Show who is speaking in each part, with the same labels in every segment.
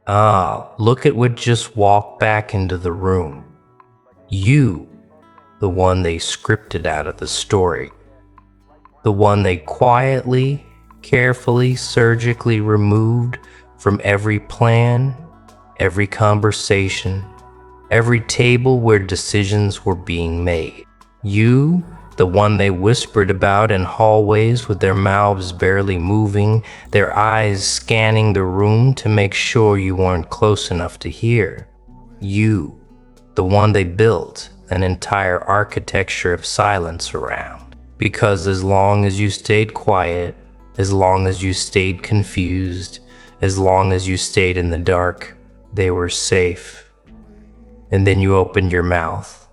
Speaker 1: Ah, look at what just walked back into the room. You, the one they scripted out of the story. The one they quietly, carefully, surgically removed from every plan, every conversation, every table where decisions were being made. You, the one they whispered about in hallways with their mouths barely moving, their eyes scanning the room to make sure you weren't close enough to hear. You, the one they built an entire architecture of silence around. Because as long as you stayed quiet, as long as you stayed confused, as long as you stayed in the dark, they were safe. And then you opened your mouth.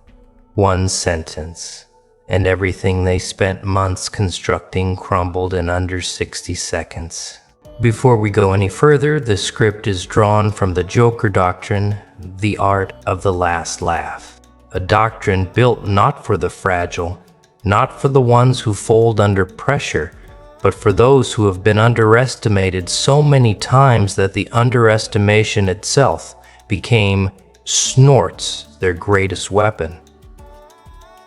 Speaker 1: One sentence, and everything they spent months constructing crumbled in under 60 seconds. Before we go any further, the script is drawn from the Joker Doctrine, the art of the last laugh. A doctrine built not for the fragile, not for the ones who fold under pressure, but for those who have been underestimated so many times that the underestimation itself became snorts, their greatest weapon.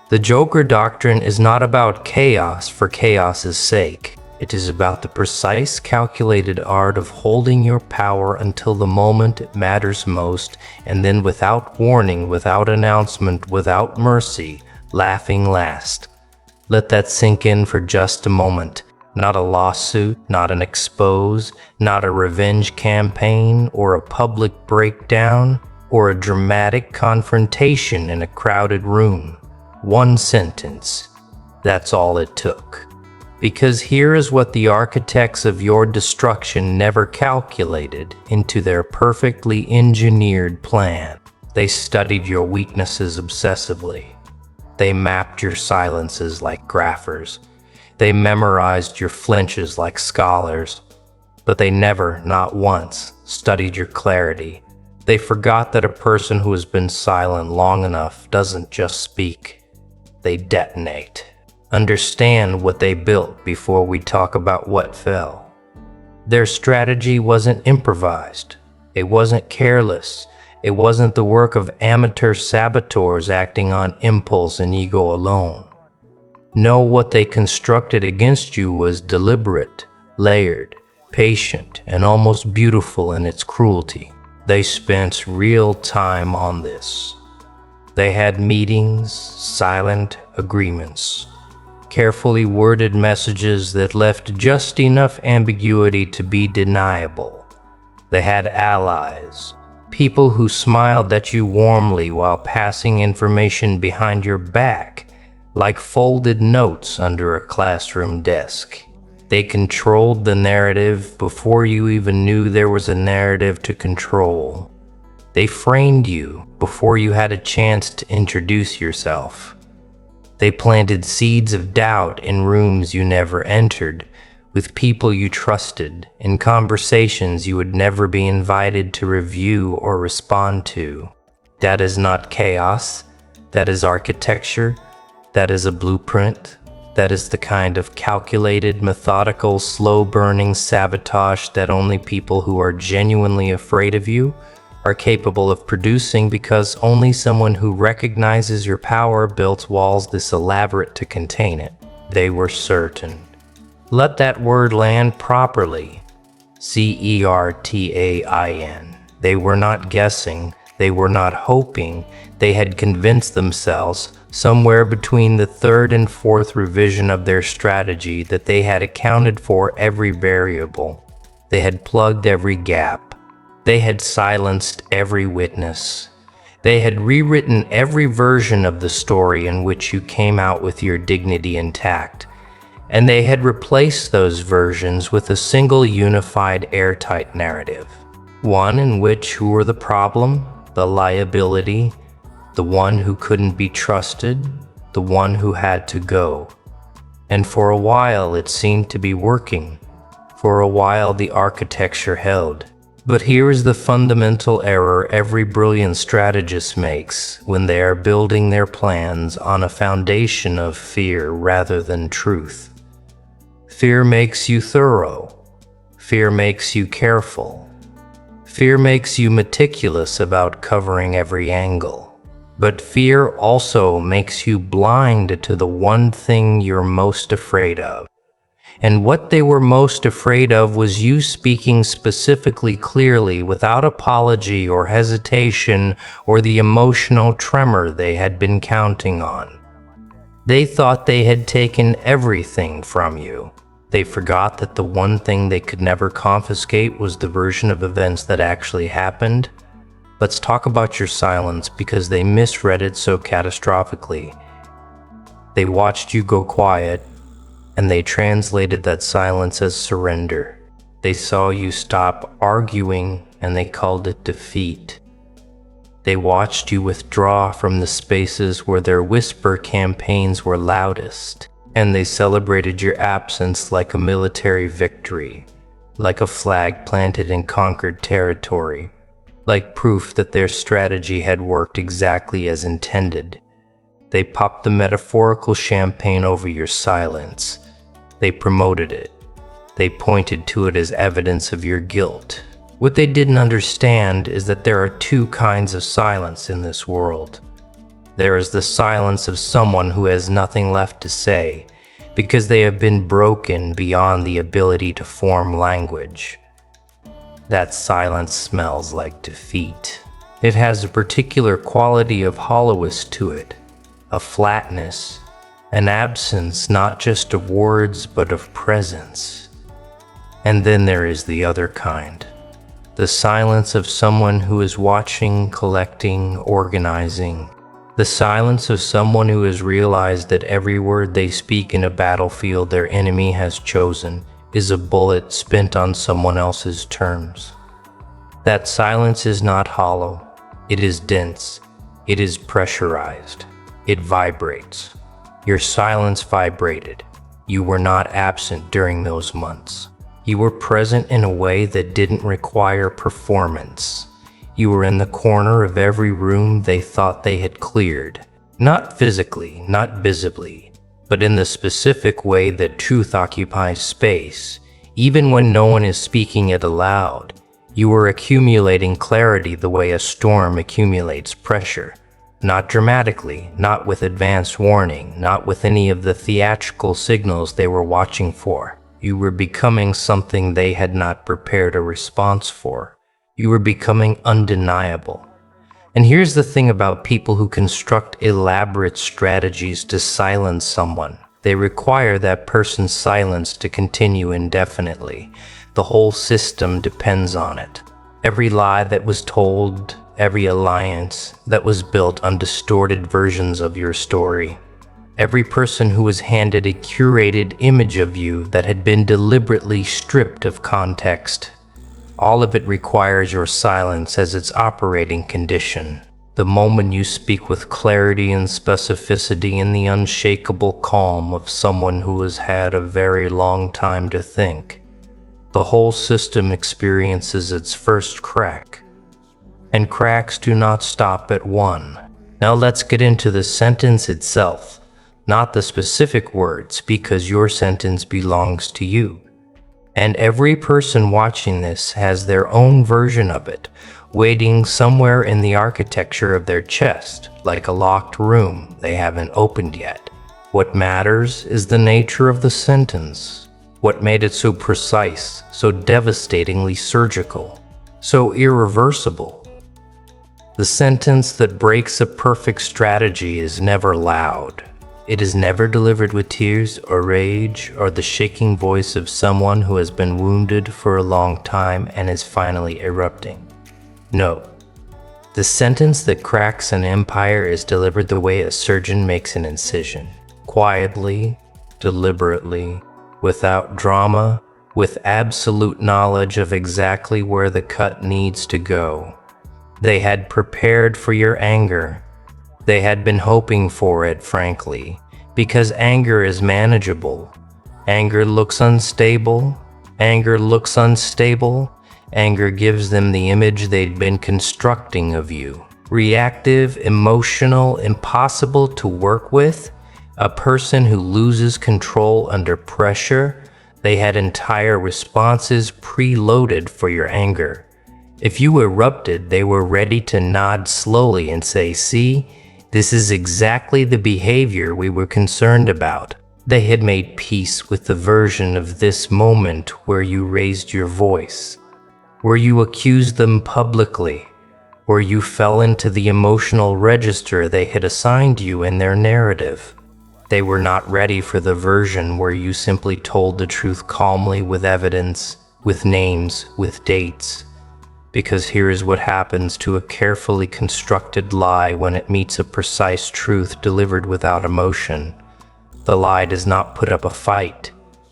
Speaker 1: The Joker Doctrine is not about chaos for chaos's sake. It is about the precise, calculated art of holding your power until the moment it matters most, and then without warning, without announcement, without mercy, laughing last. Let that sink in for just a moment. Not a lawsuit, not an expose, not a revenge campaign, or a public breakdown, or a dramatic confrontation in a crowded room. One sentence. That's all it took. Because here is what the architects of your destruction never calculated into their perfectly engineered plan. They studied your weaknesses obsessively. They mapped your silences like graphers. They memorized your flinches like scholars. But they never, not once, studied your clarity. They forgot that a person who has been silent long enough doesn't just speak. They detonate. Understand what they built before we talk about what fell. Their strategy wasn't improvised. It wasn't careless. It wasn't the work of amateur saboteurs acting on impulse and ego alone. No, what they constructed against you was deliberate, layered, patient, and almost beautiful in its cruelty. They spent real time on this. They had meetings, silent agreements, carefully worded messages that left just enough ambiguity to be deniable. They had allies, people who smiled at you warmly while passing information behind your back, like folded notes under a classroom desk. They controlled the narrative before you even knew there was a narrative to control. They framed you before you had a chance to introduce yourself. They planted seeds of doubt in rooms you never entered, with people you trusted, in conversations you would never be invited to review or respond to. That is not chaos. That is architecture. That is a blueprint. That is the kind of calculated, methodical, slow-burning sabotage that only people who are genuinely afraid of you are capable of producing, because only someone who recognizes your power built walls this elaborate to contain it. They were certain. Let that word land properly. CERTAIN. They were not guessing. They were not hoping. They had convinced themselves, somewhere between the third and fourth revision of their strategy, that they had accounted for every variable. They had plugged every gap. They had silenced every witness. They had rewritten every version of the story in which you came out with your dignity intact. And they had replaced those versions with a single unified airtight narrative. One in which you were the problem, the liability, the one who couldn't be trusted, the one who had to go. And for a while it seemed to be working. For a while the architecture held. But here is the fundamental error every brilliant strategist makes when they are building their plans on a foundation of fear rather than truth. Fear makes you thorough. Fear makes you careful. Fear makes you meticulous about covering every angle. But fear also makes you blind to the one thing you're most afraid of. And what they were most afraid of was you speaking specifically clearly without apology or hesitation or the emotional tremor they had been counting on. They thought they had taken everything from you. They forgot that the one thing they could never confiscate was the version of events that actually happened. Let's talk about your silence because they misread it so catastrophically. They watched you go quiet, and they translated that silence as surrender. They saw you stop arguing, and they called it defeat. They watched you withdraw from the spaces where their whisper campaigns were loudest, and they celebrated your absence like a military victory, like a flag planted in conquered territory, like proof that their strategy had worked exactly as intended. They popped the metaphorical champagne over your silence. They promoted it. They pointed to it as evidence of your guilt. What they didn't understand is that there are two kinds of silence in this world. There is the silence of someone who has nothing left to say because they have been broken beyond the ability to form language. That silence smells like defeat. It has a particular quality of hollowness to it, a flatness, an absence not just of words but of presence. And then there is the other kind, the silence of someone who is watching, collecting, organizing, the silence of someone who has realized that every word they speak in a battlefield their enemy has chosen is a bullet spent on someone else's terms. That silence is not hollow, it is dense, it is pressurized, it vibrates. Your silence vibrated. You were not absent during those months. You were present in a way that didn't require performance. You were in the corner of every room they thought they had cleared. Not physically, not visibly, but in the specific way that truth occupies space. Even when no one is speaking it aloud, you were accumulating clarity the way a storm accumulates pressure. Not dramatically, not with advance warning, not with any of the theatrical signals they were watching for. You were becoming something they had not prepared a response for. You were becoming undeniable. And here's the thing about people who construct elaborate strategies to silence someone. They require that person's silence to continue indefinitely. The whole system depends on it. Every lie that was told, every alliance that was built on distorted versions of your story, every person who was handed a curated image of you that had been deliberately stripped of context, all of it requires your silence as its operating condition. The moment you speak with clarity and specificity in the unshakable calm of someone who has had a very long time to think, the whole system experiences its first crack. And cracks do not stop at one. Now let's get into the sentence itself, not the specific words, because your sentence belongs to you. And every person watching this has their own version of it, waiting somewhere in the architecture of their chest, like a locked room they haven't opened yet. What matters is the nature of the sentence. What made it so precise, so devastatingly surgical, so irreversible? The sentence that breaks a perfect strategy is never loud. It is never delivered with tears or rage or the shaking voice of someone who has been wounded for a long time and is finally erupting. No. The sentence that cracks an empire is delivered the way a surgeon makes an incision. Quietly, deliberately, without drama, with absolute knowledge of exactly where the cut needs to go. They had prepared for your anger. They had been hoping for it, frankly, because anger is manageable. Anger looks unstable. Anger looks unstable. Anger gives them the image they'd been constructing of you. Reactive, emotional, impossible to work with. A person who loses control under pressure. They had entire responses preloaded for your anger. If you erupted, they were ready to nod slowly and say, "See, this is exactly the behavior we were concerned about." They had made peace with the version of this moment where you raised your voice, where you accused them publicly, where you fell into the emotional register they had assigned you in their narrative. They were not ready for the version where you simply told the truth calmly with evidence, with names, with dates. Because here is what happens to a carefully constructed lie when it meets a precise truth delivered without emotion. The lie does not put up a fight.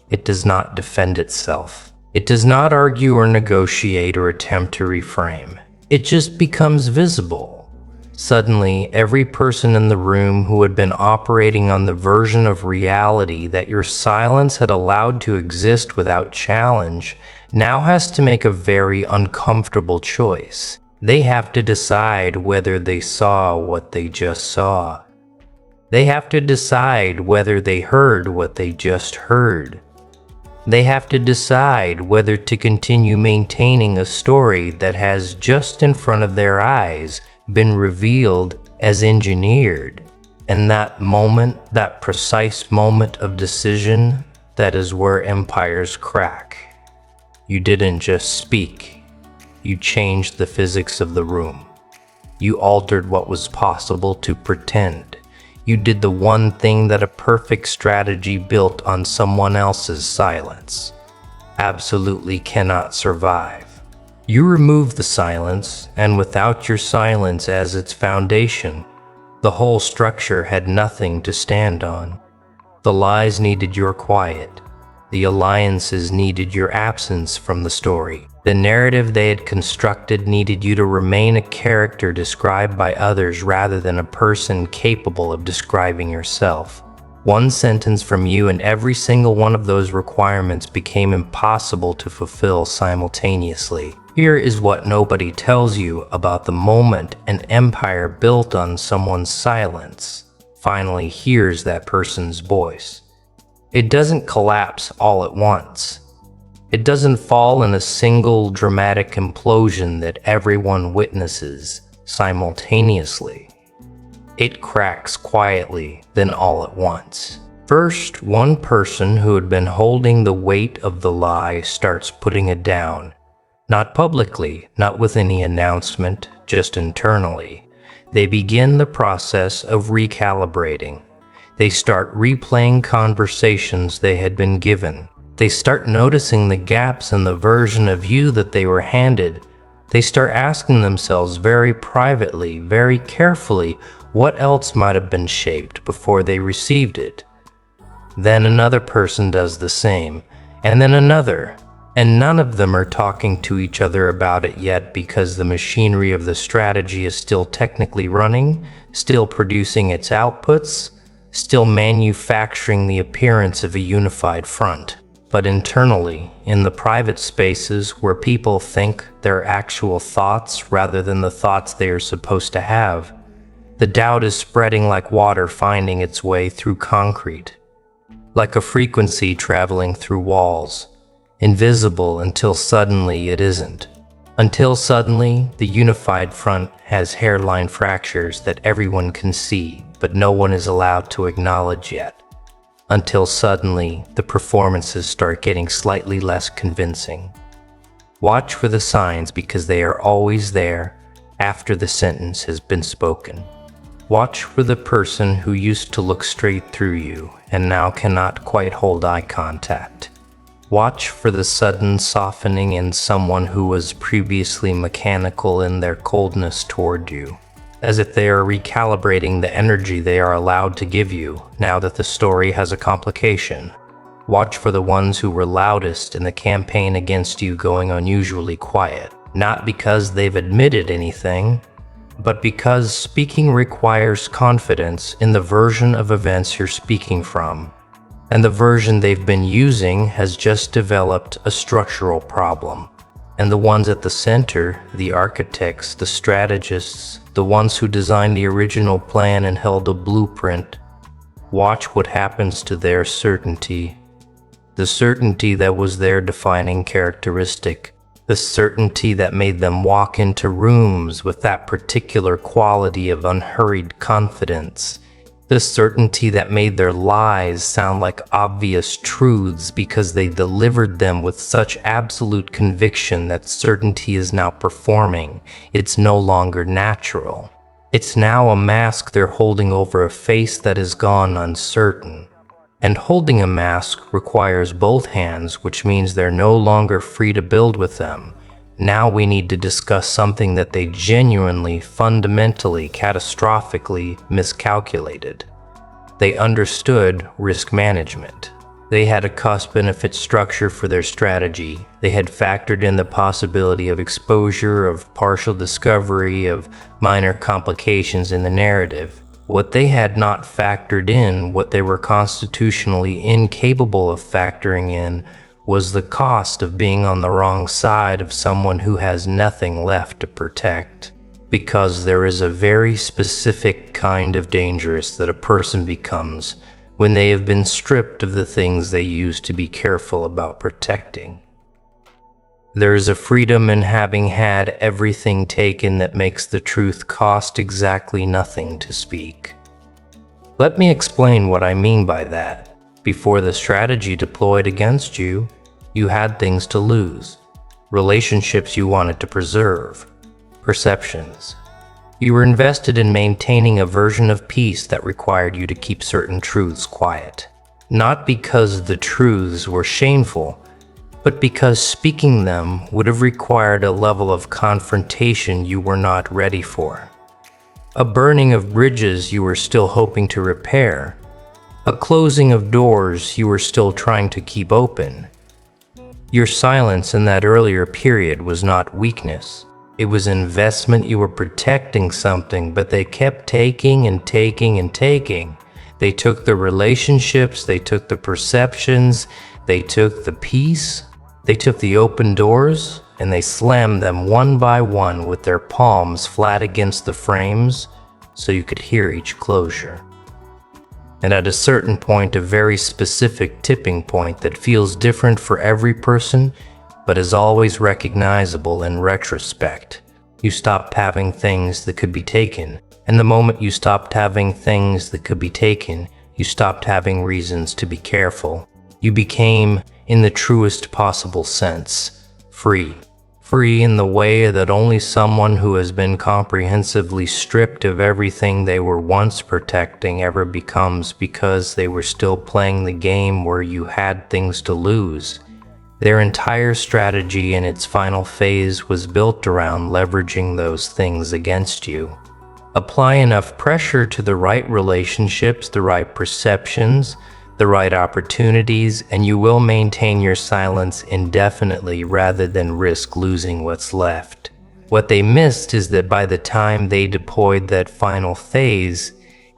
Speaker 1: It does not defend itself. It does not argue or negotiate or attempt to reframe. It just becomes visible. Suddenly, every person in the room who had been operating on the version of reality that your silence had allowed to exist without challenge now has to make a very uncomfortable choice. They have to decide whether they saw what they just saw. They have to decide whether they heard what they just heard. They have to decide whether to continue maintaining a story that has just in front of their eyes been revealed as engineered. And that moment, that precise moment of decision, that is where empires crack. You didn't just speak. You changed the physics of the room. You altered what was possible to pretend. You did the one thing that a perfect strategy built on someone else's silence absolutely cannot survive. You removed the silence, and without your silence as its foundation, the whole structure had nothing to stand on. The lies needed your quiet. The alliances needed your absence from the story. The narrative they had constructed needed you to remain a character described by others rather than a person capable of describing yourself. One sentence from you and every single one of those requirements became impossible to fulfill simultaneously. Here is what nobody tells you about the moment an empire built on someone's silence finally hears that person's voice. It doesn't collapse all at once. It doesn't fall in a single dramatic implosion that everyone witnesses simultaneously. It cracks quietly, then all at once. First, one person who had been holding the weight of the lie starts putting it down. Not publicly, not with any announcement, just internally. They begin the process of recalibrating. They start replaying conversations they had been given. They start noticing the gaps in the version of you that they were handed. They start asking themselves very privately, very carefully, what else might have been shaped before they received it. Then another person does the same, and then another. And none of them are talking to each other about it yet because the machinery of the strategy is still technically running, still producing its outputs, still manufacturing the appearance of a unified front. But internally, in the private spaces where people think their actual thoughts rather than the thoughts they are supposed to have, the doubt is spreading like water finding its way through concrete, like a frequency traveling through walls, invisible until suddenly it isn't. Until suddenly, the unified front has hairline fractures that everyone can see, but no one is allowed to acknowledge yet. Until suddenly, the performances start getting slightly less convincing. Watch for the signs because they are always there after the sentence has been spoken. Watch for the person who used to look straight through you and now cannot quite hold eye contact. Watch for the sudden softening in someone who was previously mechanical in their coldness toward you, as if they are recalibrating the energy they are allowed to give you now that the story has a complication. Watch for the ones who were loudest in the campaign against you going unusually quiet, not because they've admitted anything, but because speaking requires confidence in the version of events you're speaking from. And the version they've been using has just developed a structural problem. And the ones at the center, the architects, the strategists, the ones who designed the original plan and held a blueprint, watch what happens to their certainty. the certainty that was their defining characteristic, the certainty that made them walk into rooms with that particular quality of unhurried confidence, the certainty that made their lies sound like obvious truths because they delivered them with such absolute conviction that certainty is now performing. It's no longer natural. It's now a mask they're holding over a face that is gone uncertain. And holding a mask requires both hands, which means they're no longer free to build with them. Now we need to discuss something that they genuinely, fundamentally, catastrophically miscalculated. They understood risk management. They had a cost-benefit structure for their strategy. They had factored in the possibility of exposure, of partial discovery, of minor complications in the narrative. What they had not factored in, what they were constitutionally incapable of factoring in, was the cost of being on the wrong side of someone who has nothing left to protect. Because there is a very specific kind of dangerous that a person becomes when they have been stripped of the things they used to be careful about protecting. There is a freedom in having had everything taken that makes the truth cost exactly nothing to speak. Let me explain what I mean by that. Before the strategy deployed against you, you had things to lose, relationships you wanted to preserve, perceptions. You were invested in maintaining a version of peace that required you to keep certain truths quiet. Not because the truths were shameful, but because speaking them would have required a level of confrontation you were not ready for. A burning of bridges you were still hoping to repair. A closing of doors you were still trying to keep open. Your silence in that earlier period was not weakness. It was investment. You were protecting something, but they kept taking and taking and taking. They took the relationships, they took the perceptions, they took the peace, they took the open doors, and they slammed them one by one with their palms flat against the frames so you could hear each closure. And at a certain point, a very specific tipping point that feels different for every person, but is always recognizable in retrospect, you stopped having things that could be taken. And the moment you stopped having things that could be taken, you stopped having reasons to be careful. You became, in the truest possible sense, free. Free in the way that only someone who has been comprehensively stripped of everything they were once protecting ever becomes, because they were still playing the game where you had things to lose. Their entire strategy in its final phase was built around leveraging those things against you. Apply enough pressure to the right relationships, the right perceptions, the right opportunities, and you will maintain your silence indefinitely rather than risk losing what's left. What they missed is that by the time they deployed that final phase,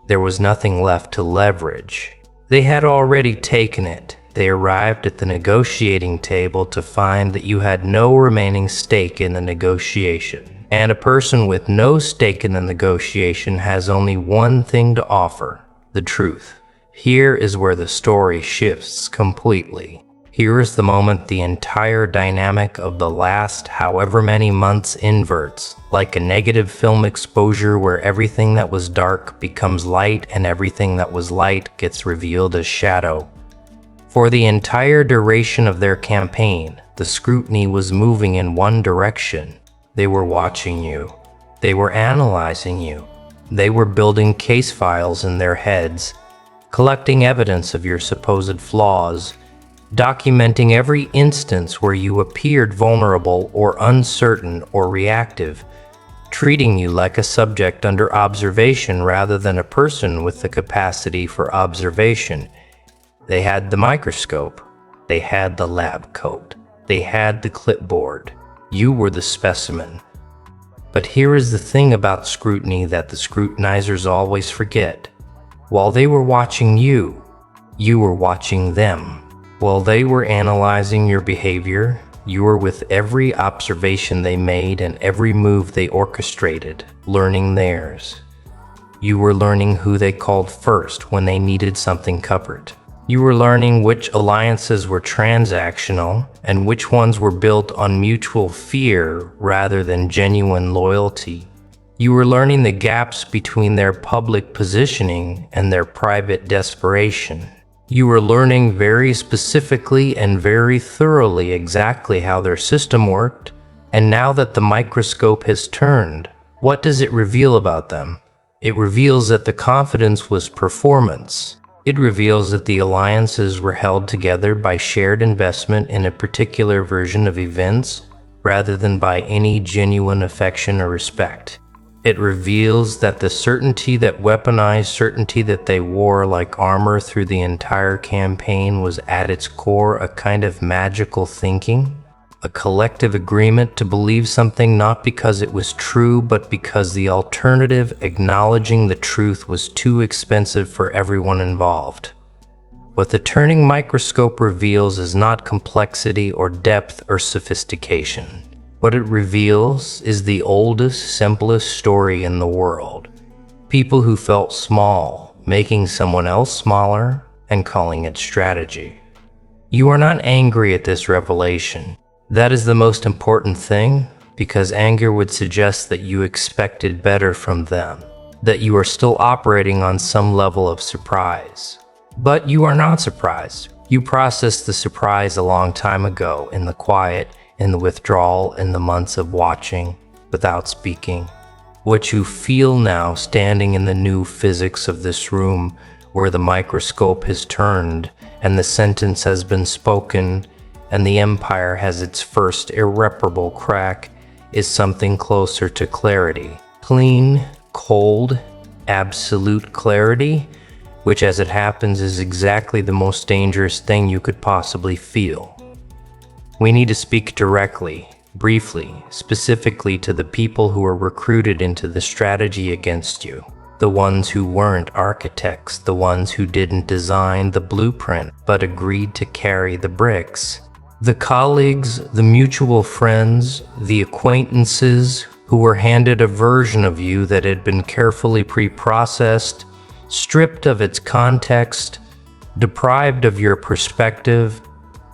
Speaker 1: there was nothing left to leverage. They had already taken it. They arrived at the negotiating table to find that you had no remaining stake in the negotiation. And a person with no stake in the negotiation has only one thing to offer: the truth. Here is where the story shifts completely. Here is the moment the entire dynamic of the last however many months inverts, like a negative film exposure where everything that was dark becomes light and everything that was light gets revealed as shadow. For the entire duration of their campaign, the scrutiny was moving in one direction. They were watching you. They were analyzing you. They were building case files in their heads, collecting evidence of your supposed flaws, documenting every instance where you appeared vulnerable or uncertain or reactive, treating you like a subject under observation rather than a person with the capacity for observation. They had the microscope. They had the lab coat. They had the clipboard. You were the specimen. But here is the thing about scrutiny that the scrutinizers always forget. While they were watching you, you were watching them. While they were analyzing your behavior, you were with every observation they made and every move they orchestrated, learning theirs. You were learning who they called first when they needed something covered. You were learning which alliances were transactional and which ones were built on mutual fear rather than genuine loyalty. You were learning the gaps between their public positioning and their private desperation. You were learning very specifically and very thoroughly exactly how their system worked, and now that the microscope has turned, what does it reveal about them? It reveals that the confidence was performance. It reveals that the alliances were held together by shared investment in a particular version of events rather than by any genuine affection or respect. It reveals that the certainty, that weaponized certainty that they wore like armor through the entire campaign, was at its core a kind of magical thinking, a collective agreement to believe something not because it was true, but because the alternative, acknowledging the truth, was too expensive for everyone involved. What the turning microscope reveals is not complexity or depth or sophistication. What it reveals is the oldest, simplest story in the world. People who felt small, making someone else smaller, and calling it strategy. You are not angry at this revelation. That is the most important thing, because anger would suggest that you expected better from them, that you are still operating on some level of surprise. But you are not surprised. You processed the surprise a long time ago, in the quiet, in the withdrawal, in the months of watching without speaking. What you feel now, standing in the new physics of this room where the microscope has turned and the sentence has been spoken and the empire has its first irreparable crack, is something closer to clarity. Clean, cold, absolute clarity, which as it happens is exactly the most dangerous thing you could possibly feel. We need to speak directly, briefly, specifically to the people who were recruited into the strategy against you. The ones who weren't architects, the ones who didn't design the blueprint but agreed to carry the bricks. The colleagues, the mutual friends, the acquaintances who were handed a version of you that had been carefully pre-processed, stripped of its context, deprived of your perspective,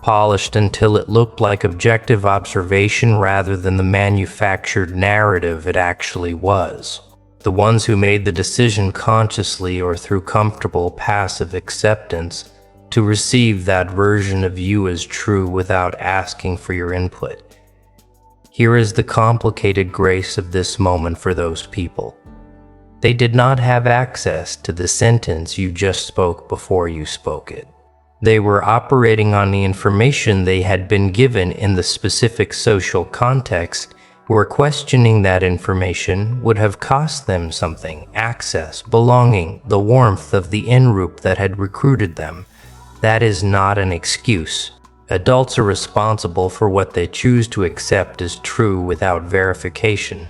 Speaker 1: polished until it looked like objective observation rather than the manufactured narrative it actually was. The ones who made the decision consciously or through comfortable passive acceptance to receive that version of you as true without asking for your input. Here is the complicated grace of this moment for those people. They did not have access to the sentence you just spoke before you spoke it. They were operating on the information they had been given in the specific social context, where questioning that information would have cost them something: access, belonging, the warmth of the in-group that had recruited them. That is not an excuse. Adults are responsible for what they choose to accept as true without verification,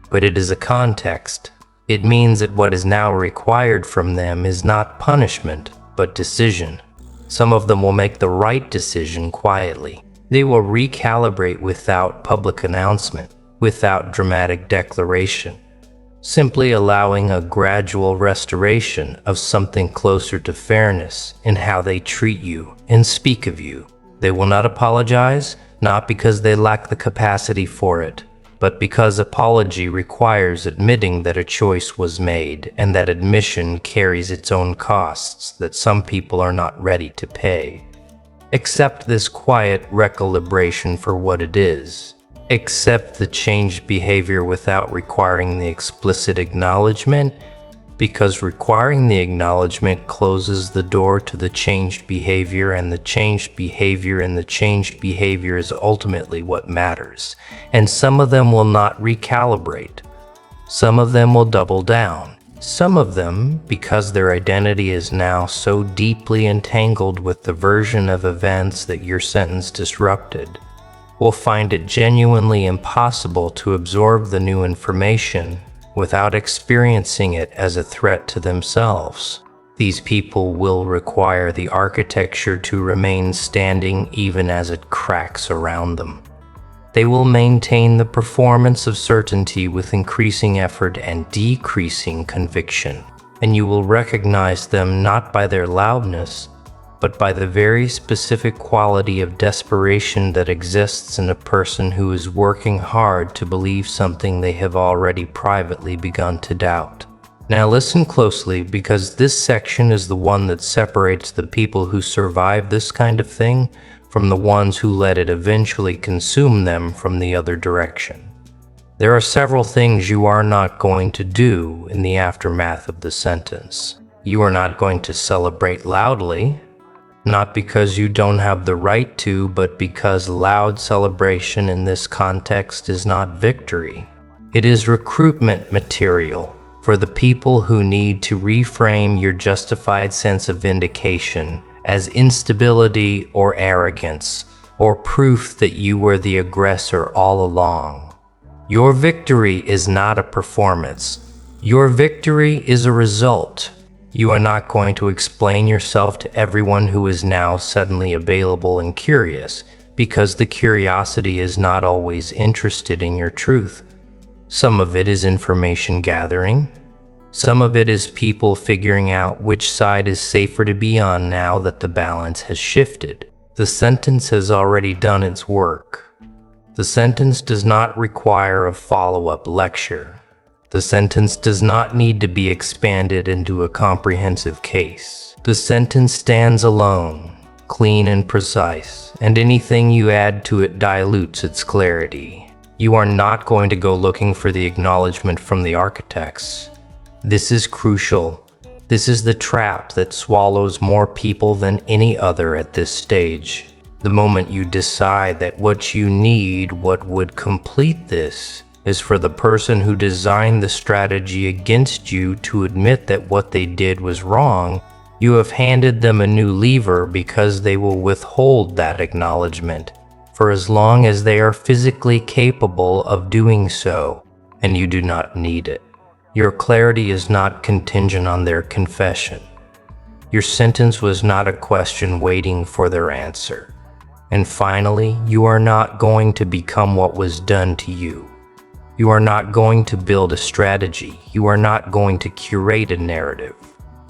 Speaker 1: but it is a context. It means that what is now required from them is not punishment, but decision. Some of them will make the right decision quietly. They will recalibrate without public announcement, without dramatic declaration, simply allowing a gradual restoration of something closer to fairness in how they treat you and speak of you. They will not apologize, not because they lack the capacity for it, but because apology requires admitting that a choice was made, and that admission carries its own costs that some people are not ready to pay. Accept this quiet recalibration for what it is. Accept the changed behavior without requiring the explicit acknowledgement, because requiring the acknowledgement closes the door to the changed behavior, and the changed behavior is ultimately what matters. And some of them will not recalibrate. Some of them will double down. Some of them, because their identity is now so deeply entangled with the version of events that your sentence disrupted, will find it genuinely impossible to absorb the new information without experiencing it as a threat to themselves. These people will require the architecture to remain standing even as it cracks around them. They will maintain the performance of certainty with increasing effort and decreasing conviction, and you will recognize them not by their loudness, but by the very specific quality of desperation that exists in a person who is working hard to believe something they have already privately begun to doubt. Now listen closely, because this section is the one that separates the people who survive this kind of thing from the ones who let it eventually consume them from the other direction. There are several things you are not going to do in the aftermath of the sentence. You are not going to celebrate loudly, not because you don't have the right to, but because loud celebration in this context is not victory. It is recruitment material for the people who need to reframe your justified sense of vindication as instability or arrogance, or proof that you were the aggressor all along. Your victory is not a performance. Your victory is a result. You are not going to explain yourself to everyone who is now suddenly available and curious, because the curiosity is not always interested in your truth. Some of it is information gathering. Some of it is people figuring out which side is safer to be on now that the balance has shifted. The sentence has already done its work. The sentence does not require a follow-up lecture. The sentence does not need to be expanded into a comprehensive case. The sentence stands alone, clean and precise, and anything you add to it dilutes its clarity. You are not going to go looking for the acknowledgement from the architects. This is crucial. This is the trap that swallows more people than any other at this stage. The moment you decide that what you need, what would complete this, is for the person who designed the strategy against you to admit that what they did was wrong, you have handed them a new lever, because they will withhold that acknowledgement for as long as they are physically capable of doing so, and you do not need it. Your clarity is not contingent on their confession. Your sentence was not a question waiting for their answer. And finally, you are not going to become what was done to you. You are not going to build a strategy. You are not going to curate a narrative.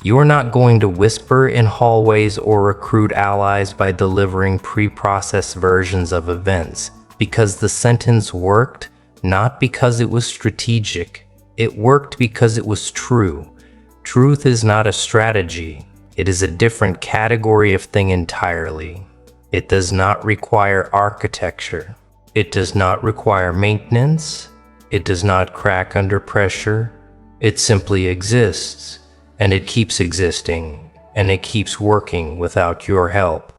Speaker 1: You are not going to whisper in hallways or recruit allies by delivering pre-processed versions of events, because the sentence worked not because it was strategic. It worked because it was true. Truth is not a strategy. It is a different category of thing entirely. It does not require architecture. It does not require maintenance. It does not crack under pressure. It simply exists, and it keeps existing, and it keeps working without your help.